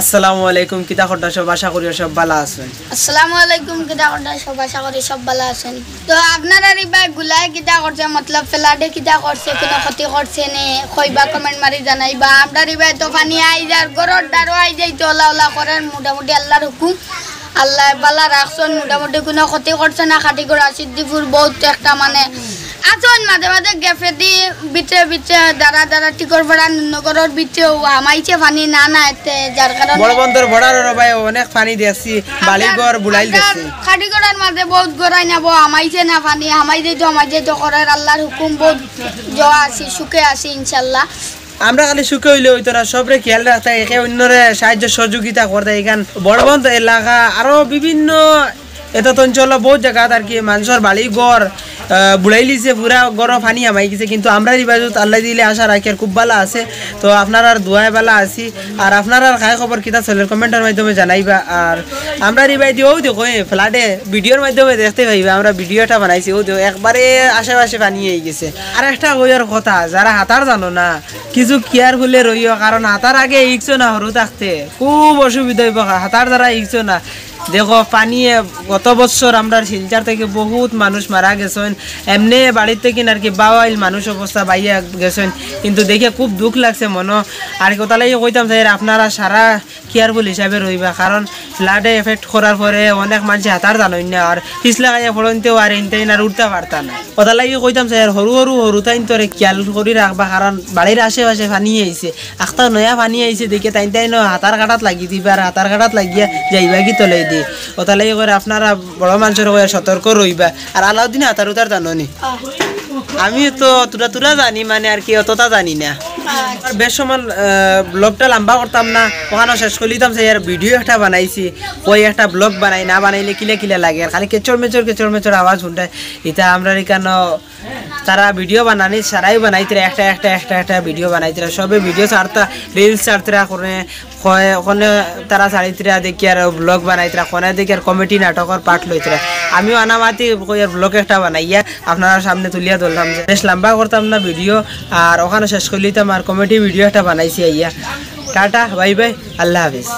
আসসালামু আলাইকুম কিতা করতা সব আশা করি সব ভালো আছেন। আসসালামু আলাইকুম কিতা করতা সব আশা করি সব ভালো আছেন। তো আপনারা রিবাই গুলাই কিতা করছে মতলব ফেলাডে কিতা করছে কোনো ক্ষতি করছে নে কইবা কমেন্ট মারি জানাইবা। আমরা রিবাই তো পানি আই যার গরর দারো আই যাই তো ওলা করেন মোটামুটি আল্লাহর হুকুম আল্লাহ বালা রাখছেন মোটামুটি কোনো ক্ষতি করছে না। খাটি করে সিদ্দিপুর বহুত একটা মানে আছেন মাঝে মাঝে গেফে দি বিটে বিটে দাঁড়া টিকর ভাড়া নগরের বিটে হামাইছে পানি না না এতে যার কারণে বড় বন্দর বড়ার ভাই অনেক পানি দিয়েছি বালিগর বুলাইল দিয়েছি খাটি করার মাঝে বহুত গড়াই নাব হামাইছে না পানি হামাই যাই তো করার আল্লাহর হুকুম বহুত জয়া আছি সুখে আছি ইনশাল্লাহ। আমরা খালি সুখে হইলে হইতো না সবরে খেয়াল রাখতে একে অন্যরে সাহায্য সহযোগিতা করতে এখান বড় বন্ধ এলাকা আরো বিভিন্ন এটা অঞ্চল বহুত জায়গাত আর কি মানুষের বাড়ি ঘর বুড়াই লিছে পুরা গড় পানি হামাই গেছে কিন্তু আমরা রিবাজত আল্লাহ দিলে আশা রাখি আর খুব ভালো আছে। তো আপনার দোয়ায় ভালো আছি আর আপনার খায় খবর কিতা চলে কমেন্টের মাধ্যমে জানাইবা। আর আমরা রিবাই দিও দেখো ফ্লাডে ভিডিওর মাধ্যমে দেখতে পাইবা আমরা ভিডিওটা বানাইছি ও দেখো একবারে আশেপাশে পানি হয়ে গেছে। আর একটা কইয়ার কথা যারা হাতার জানো না কিছু কেয়ারফুলে রইও কারণ হাতার আগে ইকছো না সরু থাকতে খুব অসুবিধা হইব হাতার দ্বারা ইকছো না। দেখো পানি গত বছর আমরা শিলচার থেকে বহুত মানুষ মারা গেছেন এমনি বাড়ির থেকে আর কি বাওয়াইল মানুষ অবস্থা বাইয়া গেছেন কিন্তু দেখে খুব দুঃখ লাগছে মনে। আর কথা লাগে কইতাম স্যার আপনারা সারা কেয়ারফুল হিসাবে রইবা কারণ ফ্লাডে এফেক্ট করার পরে অনেক মানুষ হাতার জানেন না আর পিছলা গাইয়া ফলনতেও আর ইনতেন আর উঠতে পারতাম না। কথা লাগে কইতাম স্যার সরু তাইন তোরে খেয়াল করে রাখবা কারণ বাড়ির আশেপাশে পানি আইছে একটা নয়া পানি আইছে দেখে তাইন হাতার কাটাত লাগি দিবা আর হাতার কাটাত লাগিয়া যাইবা কি তলে দিয়ে ওটা লাগে করে আপনারা বড় মানুষের হয়ে সতর্ক রইবা। আর আলাউদ্দিন হাতার উতার জানি আমি তো তুরা জানি মানে আর কি অতটা জানি না। আর বেশ সময় ব্লগটা লম্বা করতাম না ওখানে শেষ করলিতাম সে আর ভিডিও একটা বানাইছি ওই একটা ব্লগ বানাই না বানাইলে কিলে লাগে আর খালি কেচর মেচর আওয়াজ শুনটায় এটা আমরা এখানে তারা ভিডিও বানানি সারাই বানাইতরা একটা ভিডিও বানাইতরা সবে ভিডিও ছাড়তা রিলস ছাড়তরা করে ওখানে তারা ছাড়িতরা দেখি আর ব্লগ বানাইতরা কোনে দেখি আর কমেডি নাটকের পাঠ লইতরা আমিও আনামাতি ব্লগ একটা বানাইয়া আপনারা সামনে তুলিয়া ধরলাম যে বেশ লম্বা করতাম না ভিডিও আর ওখানে শেষ করলিতাম আর কমেডি ভিডিও একটা বানাইছি আইয়া। টাটা বাই বাই আল্লাহ হাফিজ।